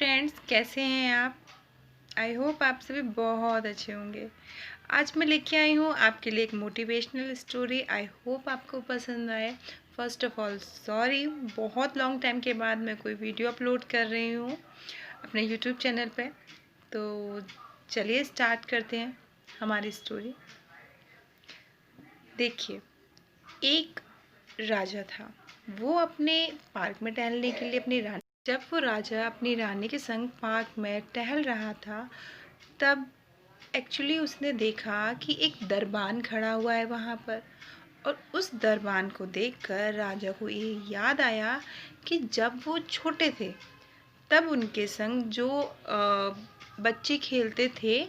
Friends, कैसे हैं आप? आई होप आप सभी बहुत अच्छे होंगे। आज मैं लेके आई हूँ आपके लिए एक मोटिवेशनल स्टोरी। आई होप आपको पसंद आए। फर्स्ट ऑफ ऑल सॉरी, बहुत लॉन्ग टाइम के बाद मैं कोई वीडियो अपलोड कर रही हूँ अपने यूट्यूब चैनल पे। तो चलिए स्टार्ट करते हैं हमारी स्टोरी। देखिए, एक राजा था। वो अपने पार्क में टहलने के लिए जब वो राजा अपनी रानी के संग पार्क में टहल रहा था, तब एक्चुअली उसने देखा कि एक दरबान खड़ा हुआ है वहाँ पर। और उस दरबान को देखकर राजा को ये याद आया कि जब वो छोटे थे तब उनके संग जो बच्चे खेलते थे,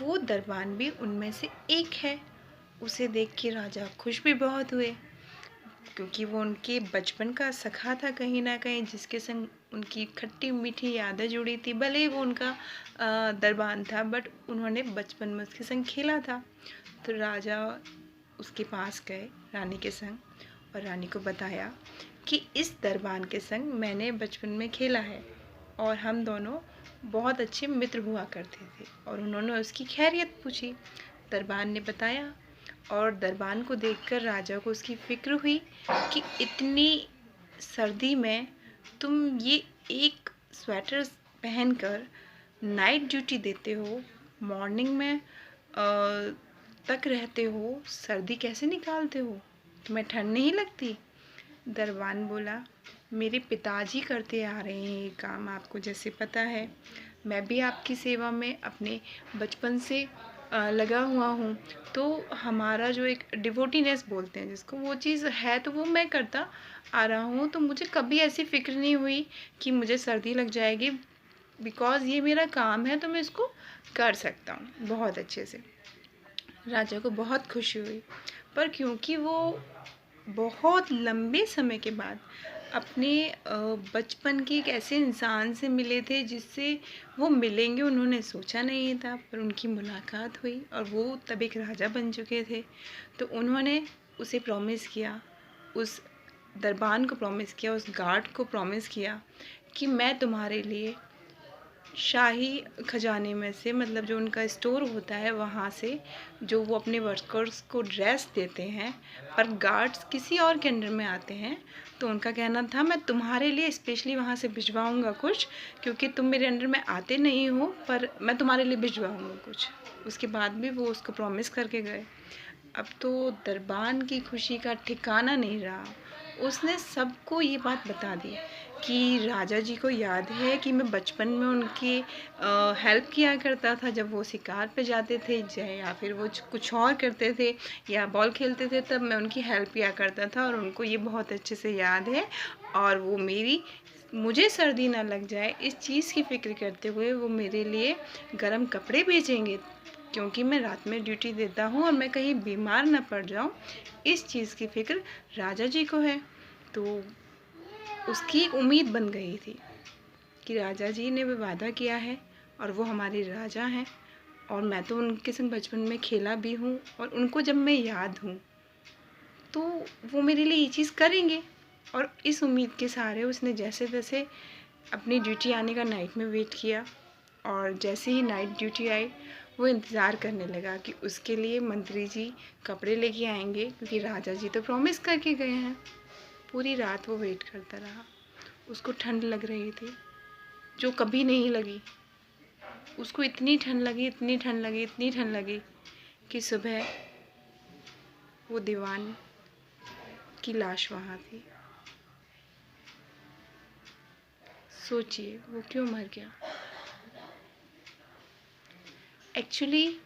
वो दरबान भी उनमें से एक है। उसे देख के राजा खुश भी बहुत हुए, क्योंकि वो उनके बचपन का सखा था कहीं ना कहीं, जिसके संग उनकी खट्टी मीठी यादें जुड़ी थी। भले ही वो उनका दरबान था, बट उन्होंने बचपन में उसके संग खेला था। तो राजा उसके पास गए रानी के संग और रानी को बताया कि इस दरबान के संग मैंने बचपन में खेला है और हम दोनों बहुत अच्छे मित्र हुआ करते थे। और उन्होंने उसकी खैरियत पूछी। दरबान ने बताया और दरबान को देखकर राजा को उसकी फ़िक्र हुई कि इतनी सर्दी में तुम ये एक स्वेटर पहनकर नाइट ड्यूटी देते हो, मॉर्निंग में तक रहते हो, सर्दी कैसे निकालते हो? तुम्हें ठंड नहीं लगती? दरबान बोला, मेरे पिताजी करते आ रहे हैं ये काम, आपको जैसे पता है। मैं भी आपकी सेवा में अपने बचपन से लगा हुआ हूँ। तो हमारा जो एक डिवोटीनेस बोलते हैं जिसको, वो चीज़ है, तो वो मैं करता आ रहा हूँ। तो मुझे कभी ऐसी फ़िक्र नहीं हुई कि मुझे सर्दी लग जाएगी, बिकॉज़ ये मेरा काम है तो मैं इसको कर सकता हूँ बहुत अच्छे से। राजा को बहुत खुशी हुई, पर क्योंकि वो बहुत लंबे समय के बाद अपने बचपन के एक ऐसे इंसान से मिले थे जिससे वो मिलेंगे, उन्होंने सोचा नहीं था, पर उनकी मुलाकात हुई और वो तब एक राजा बन चुके थे। तो उन्होंने उसे प्रॉमिस किया, उस दरबान को प्रॉमिस किया, उस गार्ड को प्रॉमिस किया कि मैं तुम्हारे लिए शाही खजाने में से, मतलब जो उनका स्टोर होता है वहाँ से, जो वो अपने वर्कर्स को ड्रेस देते हैं, पर गार्ड्स किसी और के अंडर में आते हैं, तो उनका कहना था मैं तुम्हारे लिए स्पेशली वहाँ से भिजवाऊँगा कुछ, क्योंकि तुम मेरे अंडर में आते नहीं हो, पर मैं तुम्हारे लिए भिजवाऊँगा कुछ। उसके बाद भी वो उसको प्रॉमिस करके गए। अब तो दरबान की खुशी का ठिकाना नहीं रहा। उसने सबको ये बात बता दी कि राजा जी को याद है कि मैं बचपन में उनकी हेल्प किया करता था जब वो शिकार पे जाते थे, या फिर वो कुछ और करते थे या बॉल खेलते थे, तब मैं उनकी हेल्प किया करता था और उनको ये बहुत अच्छे से याद है। और वो मुझे सर्दी ना लग जाए इस चीज़ की फ़िक्र करते हुए वो मेरे लिए गर्म कपड़े भेजेंगे, क्योंकि मैं रात में ड्यूटी देता हूँ और मैं कहीं बीमार ना पड़ जाऊँ, इस चीज़ की फ़िक्र राजा जी को है। तो उसकी एक उम्मीद बन गई थी कि राजा जी ने भी वादा किया है और वो हमारे राजा हैं, और मैं तो उनके संग बचपन में खेला भी हूँ, और उनको जब मैं याद हूँ तो वो मेरे लिए ये चीज़ करेंगे। और इस उम्मीद के सहारे उसने जैसे तैसे अपनी ड्यूटी आने का नाइट में वेट किया, और जैसे ही नाइट ड्यूटी आई वो इंतज़ार करने लगा कि उसके लिए मंत्री जी कपड़े लेके आएंगे, क्योंकि राजा जी तो प्रॉमिस करके गए हैं। पूरी रात वो वेट करता रहा। उसको ठंड लग रही थी जो कभी नहीं लगी। उसको इतनी ठंड लगी, इतनी ठंड लगी, इतनी ठंड लगी कि सुबह वो दीवान की लाश वहाँ थी। सोचिए वो क्यों मर गया। एक्चुअली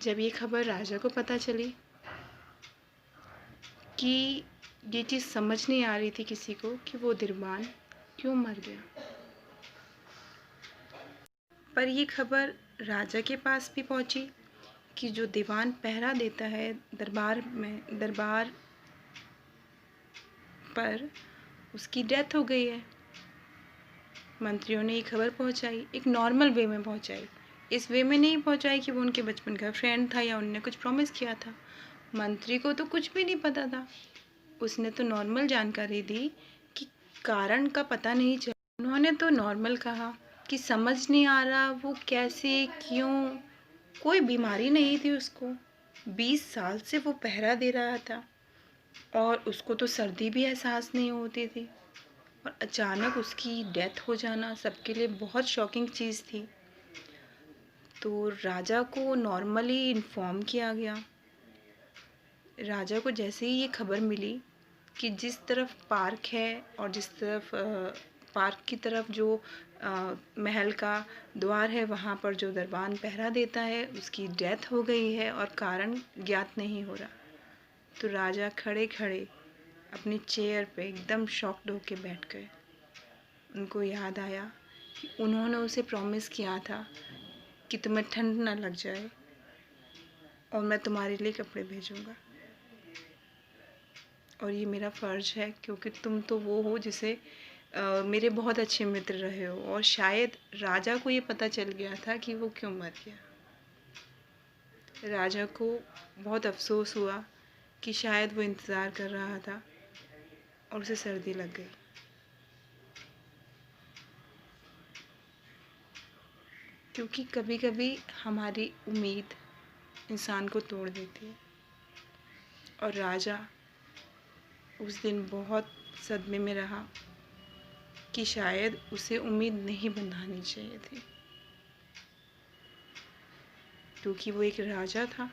जब ये खबर राजा को पता चली कि ये चीज़ समझ नहीं आ रही थी किसी को कि वो दीवान क्यों मर गया, पर ये खबर राजा के पास भी पहुंची कि जो दीवान पहरा देता है दरबार पर, उसकी डेथ हो गई है। मंत्रियों ने ये खबर पहुंचाई, एक नॉर्मल वे में पहुंचाई, इस वे में नहीं पहुंचाई कि वो उनके बचपन का फ्रेंड था या उनने कुछ प्रॉमिस किया था। मंत्री को तो कुछ भी नहीं पता था। उसने तो नॉर्मल जानकारी दी कि कारण का पता नहीं चला। उन्होंने तो नॉर्मल कहा कि समझ नहीं आ रहा वो कैसे, क्यों, कोई बीमारी नहीं थी उसको। 20 साल से वो पहरा दे रहा था और उसको तो सर्दी भी एहसास नहीं होती थी, और अचानक उसकी डेथ हो जाना सबके लिए बहुत शॉकिंग चीज़ थी। तो राजा को नॉर्मली इन्फॉर्म किया गया। राजा को जैसे ही ये खबर मिली कि जिस तरफ पार्क है और जिस तरफ पार्क की तरफ जो महल का द्वार है, वहाँ पर जो दरबान पहरा देता है उसकी डेथ हो गई है और कारण ज्ञात नहीं हो रहा, तो राजा खड़े खड़े अपनी चेयर पे एकदम शॉक्ड होके बैठ गए। उनको याद आया कि उन्होंने उसे प्रॉमिस किया था कि तुम्हें ठंड ना लग जाए और मैं तुम्हारे लिए कपड़े भेजूंगा, और ये मेरा फ़र्ज़ है क्योंकि तुम तो वो हो जिसे मेरे बहुत अच्छे मित्र रहे हो। और शायद राजा को ये पता चल गया था कि वो क्यों मर गया। राजा को बहुत अफसोस हुआ कि शायद वो इंतज़ार कर रहा था और उसे सर्दी लग गई। क्योंकि कभी कभी हमारी उम्मीद इंसान को तोड़ देती है, और राजा उस दिन बहुत सदमे में रहा कि शायद उसे उम्मीद नहीं बंधानी चाहिए थी, क्योंकि वो एक राजा था,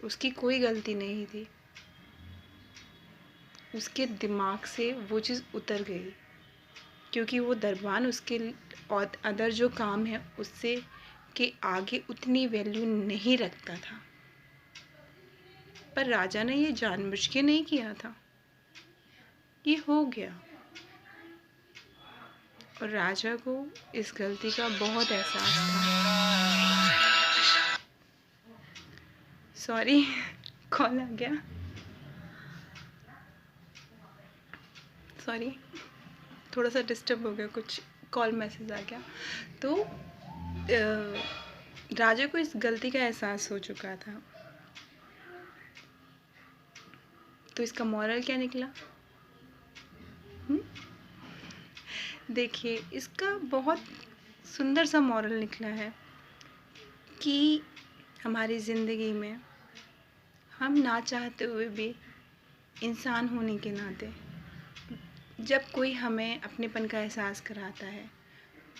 उसकी कोई गलती नहीं थी। उसके दिमाग से वो चीज़ उतर गई, क्योंकि वो दरबान उसके और अदर जो काम है उससे के आगे उतनी वैल्यू नहीं रखता था। पर राजा ने ये जानबूझ के नहीं किया था, ये हो गया, और राजा को इस गलती का बहुत एहसास था। सॉरी, कॉल आ गया, सॉरी, थोड़ा सा डिस्टर्ब हो गया, कुछ कॉल मैसेज आ गया। तो राजा को इस गलती का एहसास हो चुका था। तो इसका मॉरल क्या निकला? देखिए, इसका बहुत सुंदर सा मॉरल निकला है कि हमारी ज़िंदगी में हम ना चाहते हुए भी इंसान होने के नाते जब कोई हमें अपनेपन का एहसास कराता है,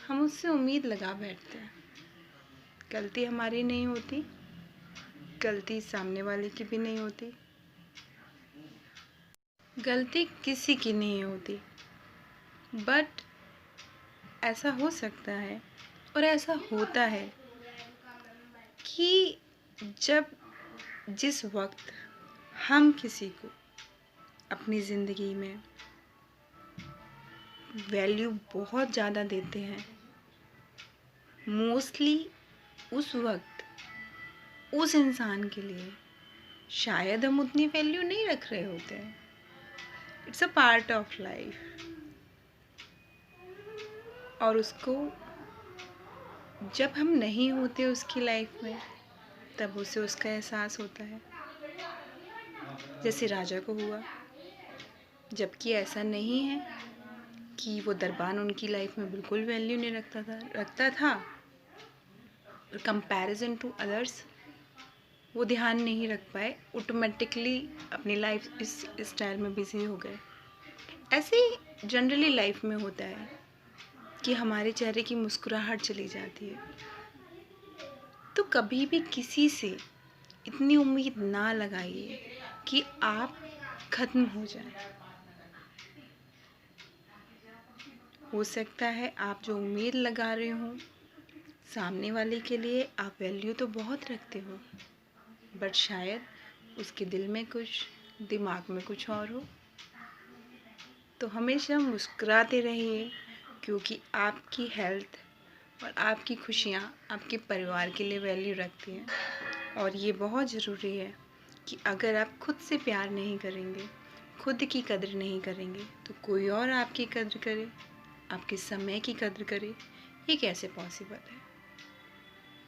हम उससे उम्मीद लगा बैठते हैं। गलती हमारी नहीं होती, गलती सामने वाले की भी नहीं होती, गलती किसी की नहीं होती। बट ऐसा हो सकता है और ऐसा होता है कि जब जिस वक्त हम किसी को अपनी ज़िंदगी में वैल्यू बहुत ज़्यादा देते हैं, मोस्टली उस वक्त उस इंसान के लिए शायद हम उतनी वैल्यू नहीं रख रहे होते हैं। It's a part of life, और उसको जब हम नहीं होते उसकी लाइफ में तब उसे उसका एहसास होता है, जैसे राजा को हुआ। जबकि ऐसा नहीं है कि वो दरबान उनकी लाइफ में बिल्कुल वैल्यू नहीं रखता था। कंपैरिजन टू अदर्स वो ध्यान नहीं रख पाए, ऑटोमेटिकली अपनी लाइफ इस स्टाइल में बिजी हो गए। ऐसे ही जनरली लाइफ में होता है कि हमारे चेहरे की मुस्कुराहट चली जाती है। तो कभी भी किसी से इतनी उम्मीद ना लगाइए कि आप ख़त्म हो जाएं। हो सकता है आप जो उम्मीद लगा रहे हो सामने वाले के लिए, आप वैल्यू तो बहुत रखते हो, बट शायद उसके दिल में कुछ, दिमाग में कुछ और हो। तो हमेशा मुस्कुराते रहिए, क्योंकि आपकी हेल्थ और आपकी खुशियाँ आपके परिवार के लिए वैल्यू रखती हैं। और ये बहुत ज़रूरी है कि अगर आप खुद से प्यार नहीं करेंगे, खुद की कद्र नहीं करेंगे, तो कोई और आपकी कद्र करे, आपके समय की कद्र करे। ये कैसे पॉसिबल है?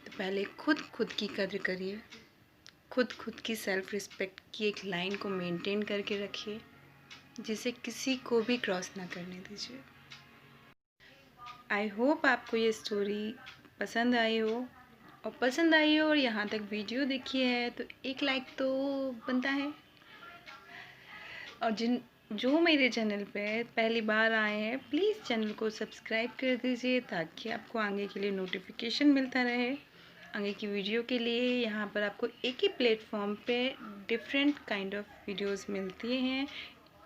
तो पहले खुद की कद्र करिए, खुद की सेल्फ़ रिस्पेक्ट की एक लाइन को मेंटेन करके रखिए, जिसे किसी को भी क्रॉस ना करने दीजिए। आई होप आपको ये स्टोरी पसंद आई हो, और पसंद आई हो और यहाँ तक वीडियो देखी है तो एक लाइक तो बनता है। और जो मेरे चैनल पे पहली बार आए हैं, प्लीज़ चैनल को सब्सक्राइब कर दीजिए ताकि आपको आगे के लिए नोटिफिकेशन मिलता रहे आगे की वीडियो के लिए। यहाँ पर आपको एक ही प्लेटफॉर्म पे डिफरेंट काइंड ऑफ वीडियोस मिलती हैं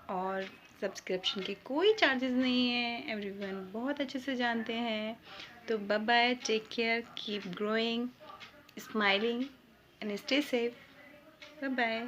और सब्सक्रिप्शन के कोई चार्जेस नहीं है, एवरीवन बहुत अच्छे से जानते हैं। तो bye bye, take care, keep growing, smiling and stay safe. Bye bye.